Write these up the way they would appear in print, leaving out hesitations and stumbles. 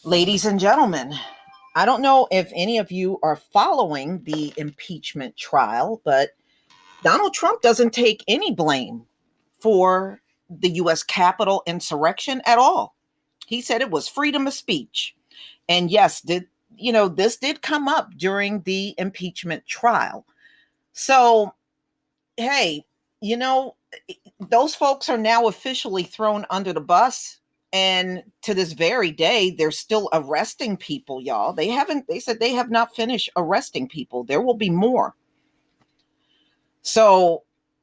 Ladies and gentlemen, I don't know if any of you are following the impeachment trial, but Donald Trump doesn't take any blame for the US Capitol insurrection at all. He said it was freedom of speech. And yes, this did come up during the impeachment trial. So, hey, you know, those folks are now officially thrown under the bus. And to this very day, they're still arresting people, y'all. They said they have not finished arresting people. There will be more. So,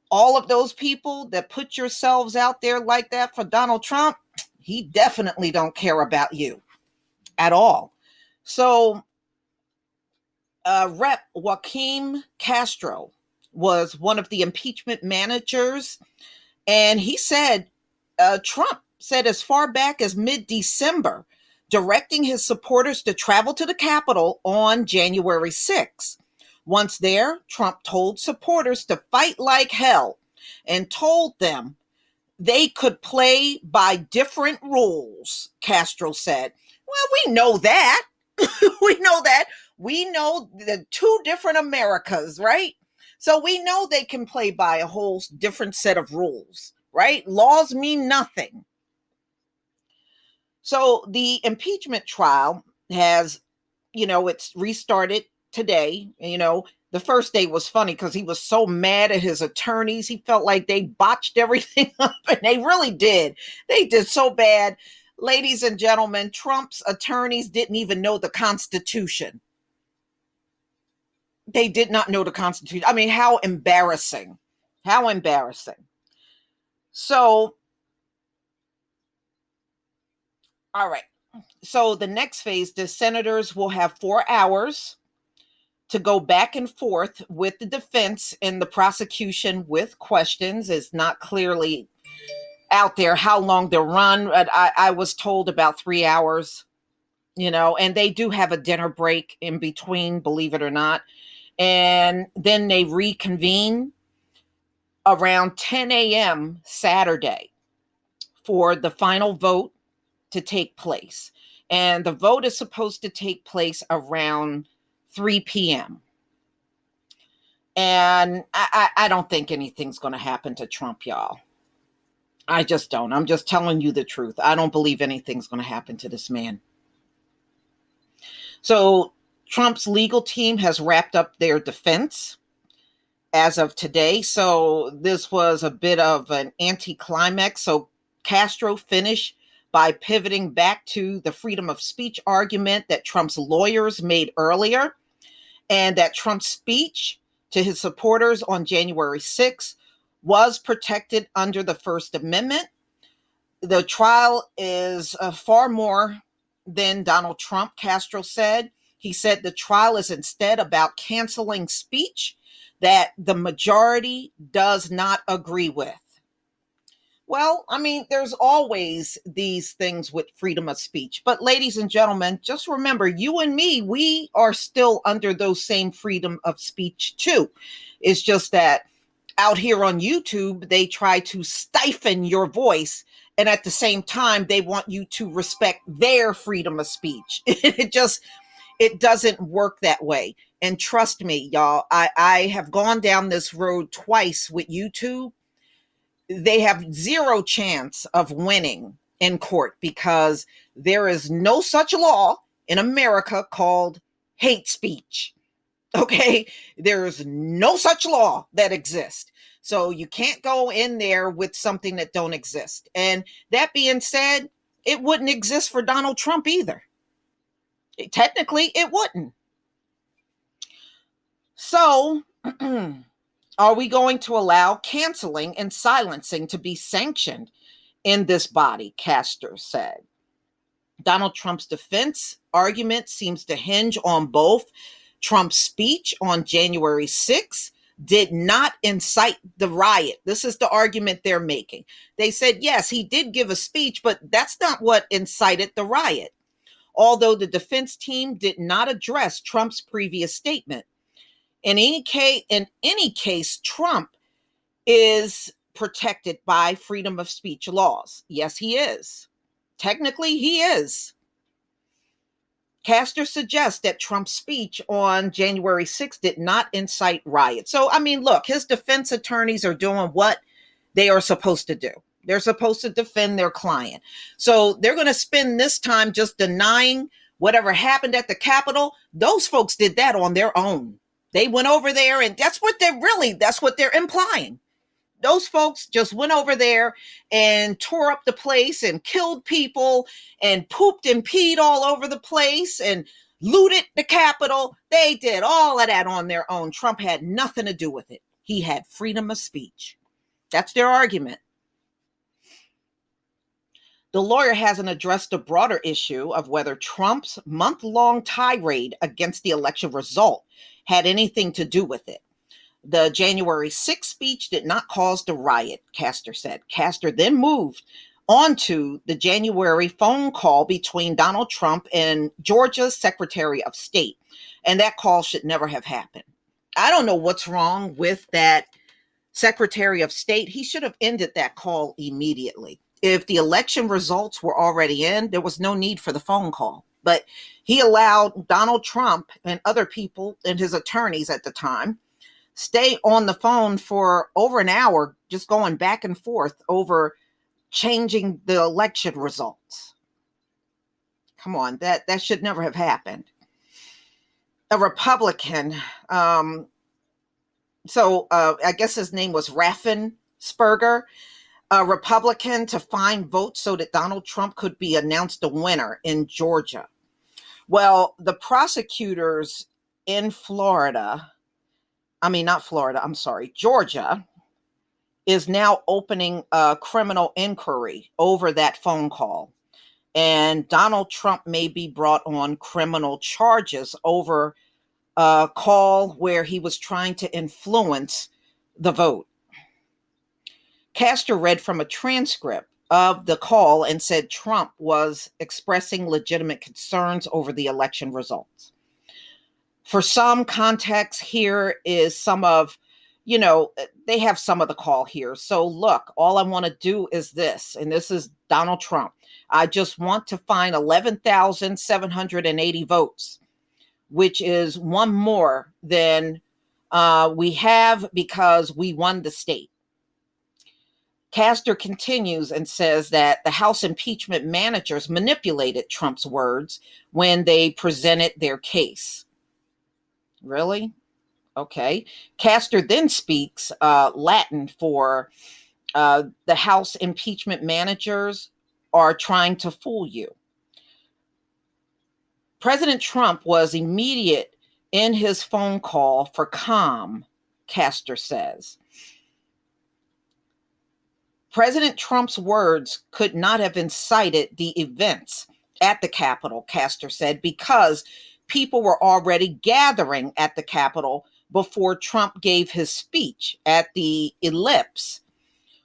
all of those people that put yourselves out there like that for Donald Trump, he definitely don't care about you at all. So, Rep. Joaquim Castro was one of the impeachment managers, and he said Trump said as far back as mid-December, directing his supporters to travel to the Capitol on January 6th. Once there, Trump told supporters to fight like hell and told them they could play by different rules, Castro said. Well, we know that. we know that. We know the two different Americas, right? So we know they can play by a whole different set of rules, right? Laws mean nothing. So the impeachment trial has, it's restarted today. The first day was funny because he was so mad at his attorneys. He felt like they botched everything up, and they really did. They did so bad. Ladies and gentlemen, Trump's attorneys didn't even know the Constitution. They did not know the Constitution. I mean, how embarrassing. How embarrassing. So, all right. So the next phase, the senators will have 4 hours to go back and forth with the defense and the prosecution with questions. It's not clearly out there how long they'll run. But I was told about 3 hours, and they do have a dinner break in between, believe it or not. And then they reconvene around 10 a.m. Saturday for the final vote to take place. And the vote is supposed to take place around 3 p.m. And I don't think anything's going to happen to Trump, y'all. I just don't. I'm just telling you the truth. I don't believe anything's going to happen to this man. So Trump's legal team has wrapped up their defense as of today. So this was a bit of an anticlimax. So Castro finished by pivoting back to the freedom of speech argument that Trump's lawyers made earlier, and that Trump's speech to his supporters on January 6th was protected under the First Amendment. The trial is far more than Donald Trump, Castro said. He said the trial is instead about canceling speech that the majority does not agree with. Well, I mean, there's always these things with freedom of speech. But ladies and gentlemen, just remember, you and me, we are still under those same freedom of speech too. It's just that out here on YouTube, they try to stifle your voice. And at the same time, they want you to respect their freedom of speech. It doesn't work that way. And trust me, y'all, I have gone down this road twice with YouTube. They have zero chance of winning in court because there is no such law in America called hate speech. Okay, there's no such law that exists. So you can't go in there with something that don't exist. And that being said, it wouldn't exist for Donald Trump either. Technically, it wouldn't. So, are we going to allow canceling and silencing to be sanctioned in this body? Castro said. Donald Trump's defense argument seems to hinge on both. Trump's speech on January 6th did not incite the riot. This is the argument they're making. They said, yes, he did give a speech, but that's not what incited the riot. Although the defense team did not address Trump's previous statement. In any case, Trump is protected by freedom of speech laws. Yes, he is. Technically, he is. Castor suggests that Trump's speech on January 6th did not incite riots. So, I mean, look, his defense attorneys are doing what they are supposed to do. They're supposed to defend their client. So they're going to spend this time just denying whatever happened at the Capitol. Those folks did that on their own. They went over there, and that's what they're implying. Those folks just went over there and tore up the place and killed people and pooped and peed all over the place and looted the Capitol. They did all of that on their own. Trump had nothing to do with it. He had freedom of speech. That's their argument. The lawyer hasn't addressed the broader issue of whether Trump's month-long tirade against the election result had anything to do with it. The January 6th speech did not cause the riot, Castor said. Castor then moved on to the January phone call between Donald Trump and Georgia's Secretary of State, and that call should never have happened. I don't know what's wrong with that Secretary of State. He should have ended that call immediately. If the election results were already in, there was no need for the phone call. But he allowed Donald Trump and other people and his attorneys at the time stay on the phone for over an hour, just going back and forth over changing the election results. Come on, that should never have happened. A Republican, I guess his name was Raffensperger, a Republican to find votes so that Donald Trump could be announced a winner in Georgia. Well, the prosecutors in Georgia, is now opening a criminal inquiry over that phone call. And Donald Trump may be brought on criminal charges over a call where he was trying to influence the vote. Castor read from a transcript of the call and said Trump was expressing legitimate concerns over the election results. For some context, here is they have some of the call here. So look, all I want to do is this, and this is Donald Trump. I just want to find 11,780 votes, which is one more than we have because we won the state. Castor continues and says that the House impeachment managers manipulated Trump's words when they presented their case. Really? Okay. Castor then speaks Latin for the House impeachment managers are trying to fool you. President Trump was immediate in his phone call for calm, Castor says. President Trump's words could not have incited the events at the Capitol, Castor said, because people were already gathering at the Capitol before Trump gave his speech at the Ellipse,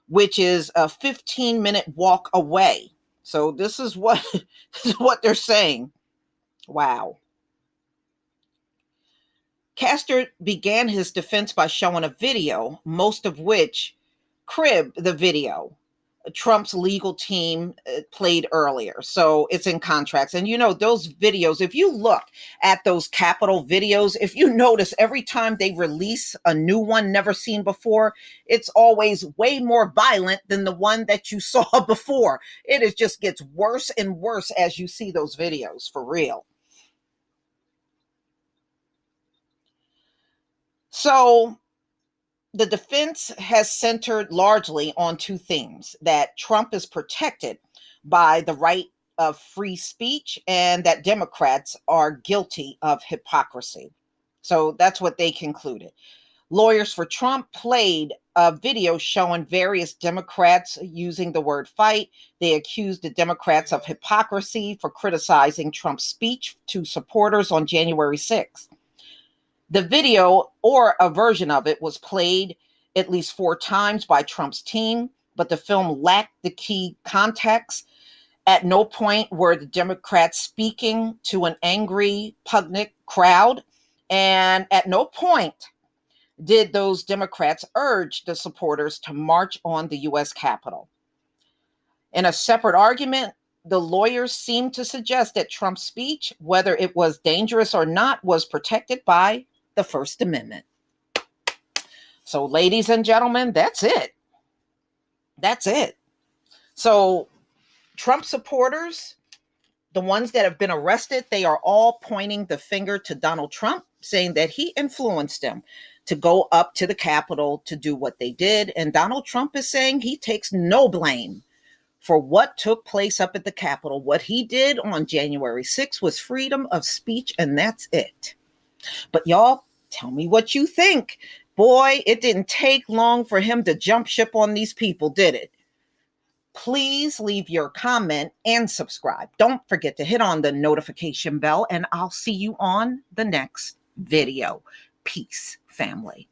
which is a 15-minute walk away. So this is what they're saying. Wow. Castor began his defense by showing a video, most of which cribbed the video Trump's legal team played earlier. So it's in contracts. And those videos, if you look at those Capitol videos, if you notice every time they release a new one never seen before, it's always way more violent than the one that you saw before. It just gets worse and worse as you see those videos, for real. So the defense has centered largely on two themes: that Trump is protected by the right of free speech and that Democrats are guilty of hypocrisy. So that's what they concluded. Lawyers for Trump played a video showing various Democrats using the word fight. They accused the Democrats of hypocrisy for criticizing Trump's speech to supporters on January 6th. The video, or a version of it, was played at least 4 times by Trump's team, but the film lacked the key context. At no point were the Democrats speaking to an angry, pugnacious crowd, and at no point did those Democrats urge the supporters to march on the U.S. Capitol. In a separate argument, The lawyers seem to suggest that Trump's speech, whether it was dangerous or not, was protected by the First Amendment. So, ladies and gentlemen, that's it. That's it. So, Trump supporters, the ones that have been arrested, they are all pointing the finger to Donald Trump, saying that he influenced them to go up to the Capitol to do what they did. And Donald Trump is saying he takes no blame for what took place up at the Capitol. What he did on January 6th was freedom of speech, and that's it. But y'all, tell me what you think. Boy, it didn't take long for him to jump ship on these people, did it? Please leave your comment and subscribe. Don't forget to hit on the notification bell, and I'll see you on the next video. Peace, family.